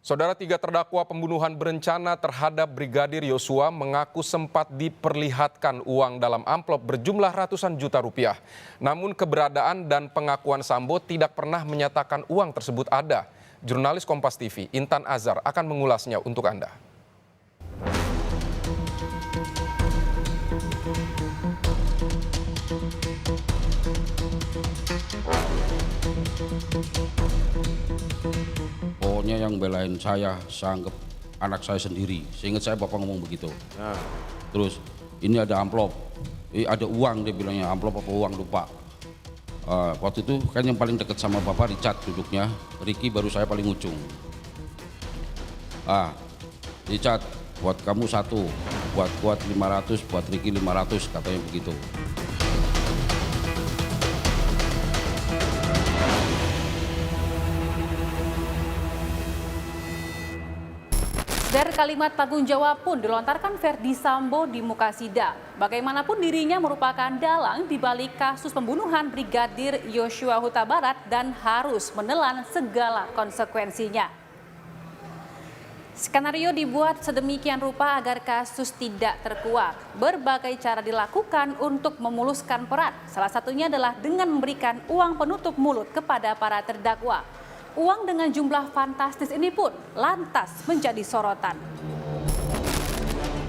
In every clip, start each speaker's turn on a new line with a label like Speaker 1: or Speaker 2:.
Speaker 1: Saudara, tiga terdakwa pembunuhan berencana terhadap Brigadir Yosua mengaku sempat diperlihatkan uang dalam amplop berjumlah ratusan juta rupiah. Namun keberadaan dan pengakuan Sambo tidak pernah menyatakan uang tersebut ada. Jurnalis Kompas TV Intan Azhar akan mengulasnya untuk Anda.
Speaker 2: Pokoknya yang belain saya anggap anak saya sendiri. Seingat saya bapak ngomong begitu. Nah. Terus ini ada amplop, ada uang, dia bilangnya amplop apa uang lupa. Waktu itu kan yang paling dekat sama bapak Richard duduknya, Ricky baru saya paling ujung. Richard buat kamu 1, buat 500, buat Ricky 500, katanya begitu.
Speaker 3: Dari kalimat tanggung jawab pun dilontarkan Ferdy Sambo di muka sidang. Bagaimanapun dirinya merupakan dalang di balik kasus pembunuhan Brigadir Yosua Huta Barat dan harus menelan segala konsekuensinya. Skenario dibuat sedemikian rupa agar kasus tidak terkuak. Berbagai cara dilakukan untuk memuluskan peran. Salah satunya adalah dengan memberikan uang penutup mulut kepada para terdakwa. Uang dengan jumlah fantastis ini pun lantas menjadi sorotan.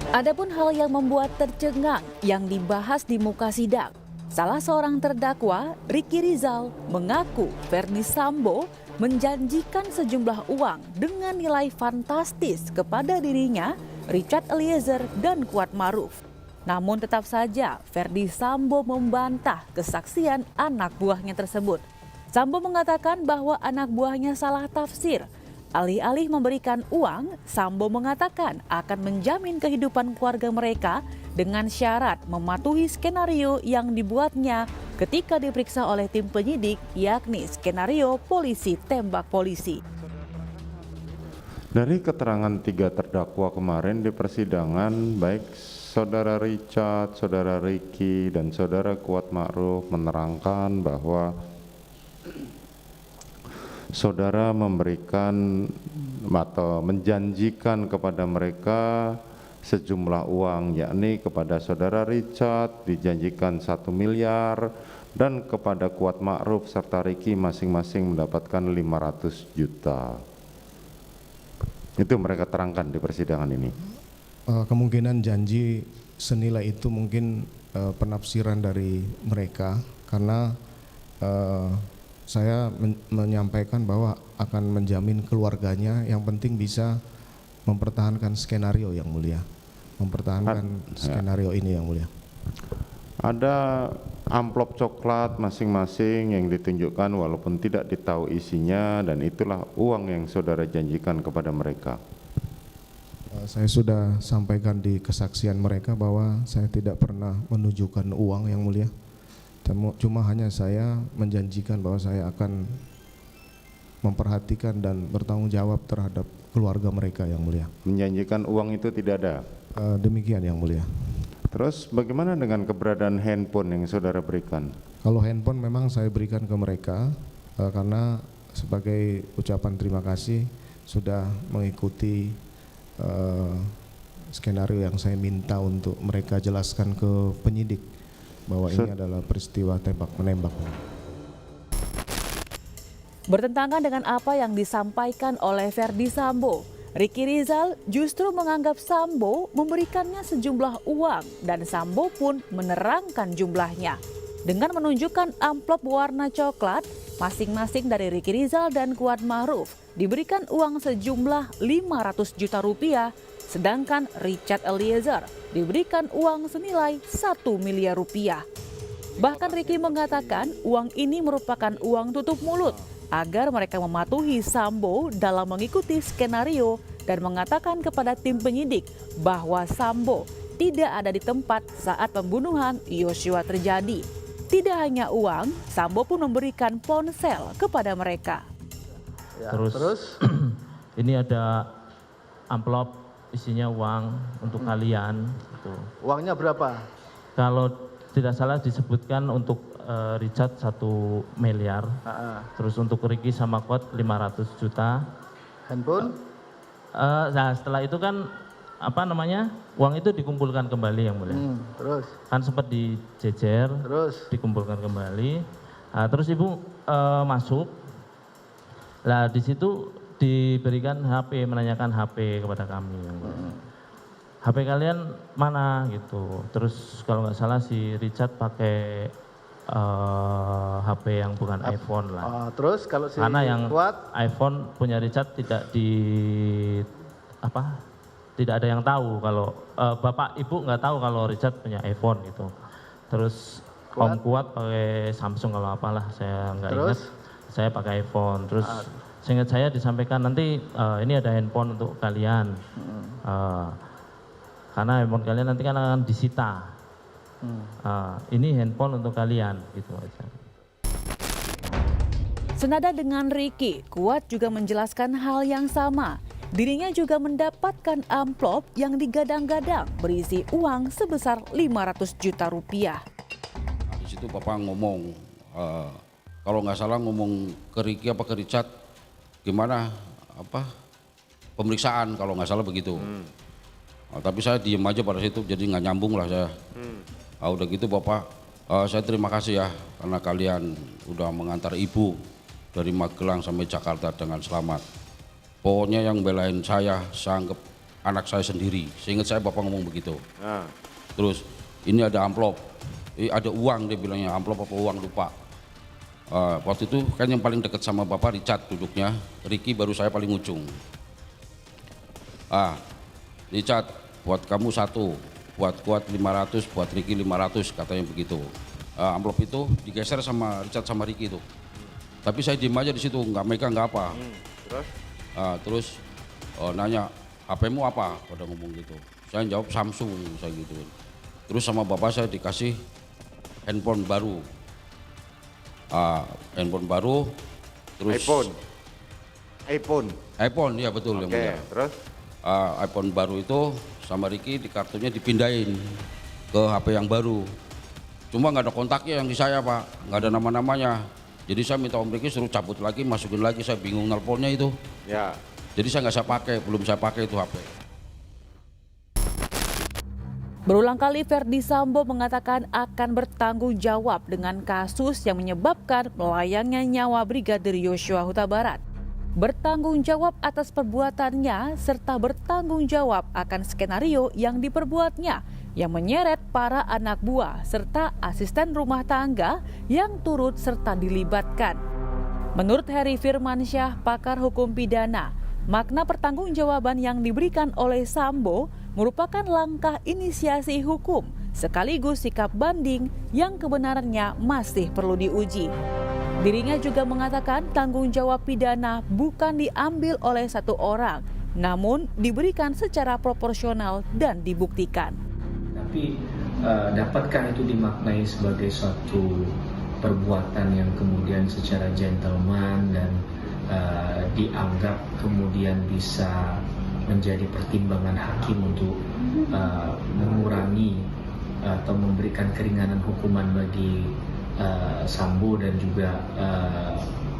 Speaker 3: Adapun hal yang membuat tercengang yang dibahas di muka sidang. Salah seorang terdakwa, Ricky Rizal, mengaku Ferdy Sambo menjanjikan sejumlah uang dengan nilai fantastis kepada dirinya, Richard Eliezer, dan Kuat Maruf. Namun tetap saja Ferdy Sambo membantah kesaksian anak buahnya tersebut. Sambo mengatakan bahwa anak buahnya salah tafsir. Alih-alih memberikan uang, Sambo mengatakan akan menjamin kehidupan keluarga mereka dengan syarat mematuhi skenario yang dibuatnya ketika diperiksa oleh tim penyidik, yakni skenario polisi tembak polisi.
Speaker 4: Dari keterangan tiga terdakwa kemarin di persidangan, baik Saudara Richard, Saudara Ricky, dan Saudara Kuat Ma'ruf menerangkan bahwa saudara memberikan atau menjanjikan kepada mereka sejumlah uang, yakni kepada saudara Richard dijanjikan 1 miliar dan kepada Kuat Ma'ruf serta Ricky masing-masing mendapatkan 500 juta. Itu mereka terangkan di persidangan ini.
Speaker 5: Kemungkinan janji senilai itu mungkin penafsiran dari mereka, karena saya menyampaikan bahwa akan menjamin keluarganya, yang penting bisa mempertahankan skenario yang mulia. Mempertahankan skenario ini yang mulia.
Speaker 4: Ada amplop coklat masing-masing yang ditunjukkan walaupun tidak ditahu isinya, dan itulah uang yang saudara janjikan kepada mereka.
Speaker 5: Saya sudah sampaikan di kesaksian mereka bahwa saya tidak pernah menunjukkan uang yang mulia. Cuma hanya saya menjanjikan bahwa saya akan memperhatikan dan bertanggung jawab terhadap keluarga mereka yang mulia.
Speaker 4: Menjanjikan uang itu tidak ada?
Speaker 5: Demikian yang mulia.
Speaker 4: Terus bagaimana dengan keberadaan handphone yang saudara berikan?
Speaker 5: Kalau handphone memang saya berikan ke mereka karena sebagai ucapan terima kasih sudah mengikuti skenario yang saya minta untuk mereka jelaskan ke penyidik, bahwa ini adalah peristiwa tembak-menembak.
Speaker 3: Bertentangan dengan apa yang disampaikan oleh Ferdy Sambo, Ricky Rizal justru menganggap Sambo memberikannya sejumlah uang dan Sambo pun menerangkan jumlahnya. Dengan menunjukkan amplop warna coklat, masing-masing dari Ricky Rizal dan Kuat Ma'ruf diberikan uang sejumlah 500 juta rupiah, sedangkan Richard Eliezer diberikan uang senilai 1 miliar rupiah. Bahkan Ricky mengatakan uang ini merupakan uang tutup mulut agar mereka mematuhi Sambo dalam mengikuti skenario dan mengatakan kepada tim penyidik bahwa Sambo tidak ada di tempat saat pembunuhan Yosua terjadi. Tidak hanya uang, Sambo pun memberikan ponsel kepada mereka.
Speaker 6: Terus ini ada amplop isinya uang untuk kalian. Gitu.
Speaker 7: Uangnya berapa?
Speaker 6: Kalau tidak salah disebutkan untuk Richard 1 miliar. Terus untuk Ricky sama Kuat 500 juta.
Speaker 7: Handphone?
Speaker 6: Nah setelah itu kan uang itu dikumpulkan kembali yang mulia.
Speaker 7: Terus?
Speaker 6: Kan sempat dijejer,
Speaker 7: Terus?
Speaker 6: dikumpulkan kembali. Nah, terus ibu masuk. Nah di situ diberikan HP, menanyakan HP kepada kami yang mulia. HP kalian mana gitu. Terus kalau nggak salah si Richard pakai HP yang bukan iPhone lah.
Speaker 7: Terus kalau si
Speaker 6: Karena yang
Speaker 7: Kuat?
Speaker 6: iPhone punya Richard tidak ada yang tahu kalau bapak ibu nggak tahu kalau Richard punya iPhone gitu. Terus Om Kuat pakai Samsung kalau apalah saya nggak ingat. Saya pakai iPhone. Terus seingat saya disampaikan nanti ini ada handphone untuk kalian. Karena handphone kalian nanti kan akan disita. Ini handphone untuk kalian gitu aja.
Speaker 3: Senada dengan Ricky, Kuat juga menjelaskan hal yang sama. Dirinya juga mendapatkan amplop yang digadang-gadang berisi uang sebesar 500 juta rupiah.
Speaker 2: Nah, di situ Bapak ngomong, kalau nggak salah ngomong ke Ricky apa ke Richard, gimana pemeriksaan kalau nggak salah begitu. Nah, tapi saya diem aja pada situ, jadi nggak nyambung lah saya. Udah gitu Bapak, saya terima kasih ya karena kalian udah mengantar ibu dari Magelang sampai Jakarta dengan selamat. Pokoknya yang belain saya anggap anak saya sendiri. Seingat saya Bapak ngomong begitu. Terus ini ada amplop, ada uang dia bilangnya, amplop apa uang lupa. Waktu itu kan yang paling dekat sama Bapak Richard duduknya, Ricky baru saya paling ujung. Richard buat kamu 1, buat Kuat 500, buat Ricky 500 katanya begitu. Amplop itu digeser sama Richard sama Ricky itu. Tapi saya diem aja di situ, nggak megang nggak apa. Terus nanya HP-mu apa, pada ngomong gitu. Saya jawab Samsung, saya gitu. Terus sama bapak saya dikasih handphone baru. Handphone baru. Terus iPhone ya betul.
Speaker 8: Oke, terus?
Speaker 2: iPhone baru itu sama Ricky di kartunya dipindahin ke HP yang baru. Cuma nggak ada kontaknya yang di saya Pak, nggak ada nama-namanya. Jadi saya minta Om Ricky suruh cabut lagi, masukin lagi, saya bingung nelponnya itu.
Speaker 8: Ya.
Speaker 2: Jadi saya nggak saya pakai, belum saya pakai itu HP.
Speaker 3: Berulang kali Ferdy Sambo mengatakan akan bertanggung jawab dengan kasus yang menyebabkan melayangnya nyawa Brigadir Yosua Huta Barat. Bertanggung jawab atas perbuatannya serta bertanggung jawab akan skenario yang diperbuatnya yang menyeret para anak buah serta asisten rumah tangga yang turut serta dilibatkan. Menurut Heri Firmansyah, pakar hukum pidana, makna pertanggungjawaban yang diberikan oleh Sambo merupakan langkah inisiasi hukum sekaligus sikap banding yang kebenarannya masih perlu diuji. Dirinya juga mengatakan tanggung jawab pidana bukan diambil oleh satu orang, namun diberikan secara proporsional dan dibuktikan.
Speaker 9: Tapi dapatkah itu dimaknai sebagai suatu perbuatan yang kemudian secara gentleman dan dianggap kemudian bisa menjadi pertimbangan hakim untuk mengurangi atau memberikan keringanan hukuman bagi Sambo dan juga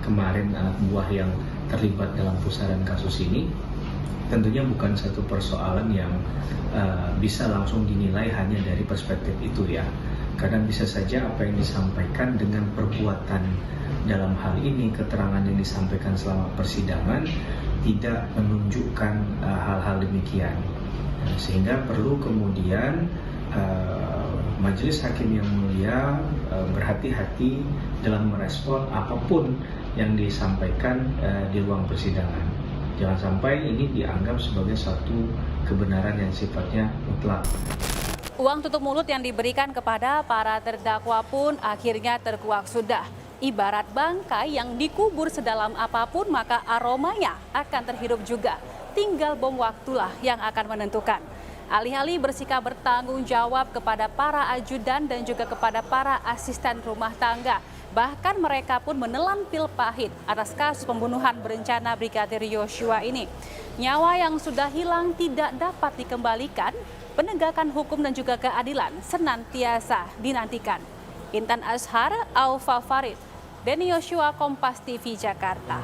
Speaker 9: kemarin anak buah yang terlibat dalam pusaran kasus ini? Tentunya bukan satu persoalan yang bisa langsung dinilai hanya dari perspektif itu ya. Karena bisa saja apa yang disampaikan dengan perbuatan dalam hal ini, keterangan yang disampaikan selama persidangan tidak menunjukkan hal-hal demikian. Sehingga perlu kemudian Majelis Hakim yang mulia berhati-hati dalam merespon apapun yang disampaikan di ruang persidangan. Jangan sampai ini dianggap sebagai suatu kebenaran yang sifatnya mutlak.
Speaker 10: Uang tutup mulut yang diberikan kepada para terdakwa pun akhirnya terkuak sudah. Ibarat bangkai yang dikubur sedalam apapun maka aromanya akan terhirup juga. Tinggal bom waktulah yang akan menentukan. Alih-alih bersikap bertanggung jawab kepada para ajudan dan juga kepada para asisten rumah tangga. Bahkan mereka pun menelan pil pahit atas kasus pembunuhan berencana Brigadir Yosua ini. Nyawa yang sudah hilang tidak dapat dikembalikan, penegakan hukum dan juga keadilan senantiasa dinantikan. Intan Azhar, Aufa Farid, Denny Yosua, Kompas TV, Jakarta.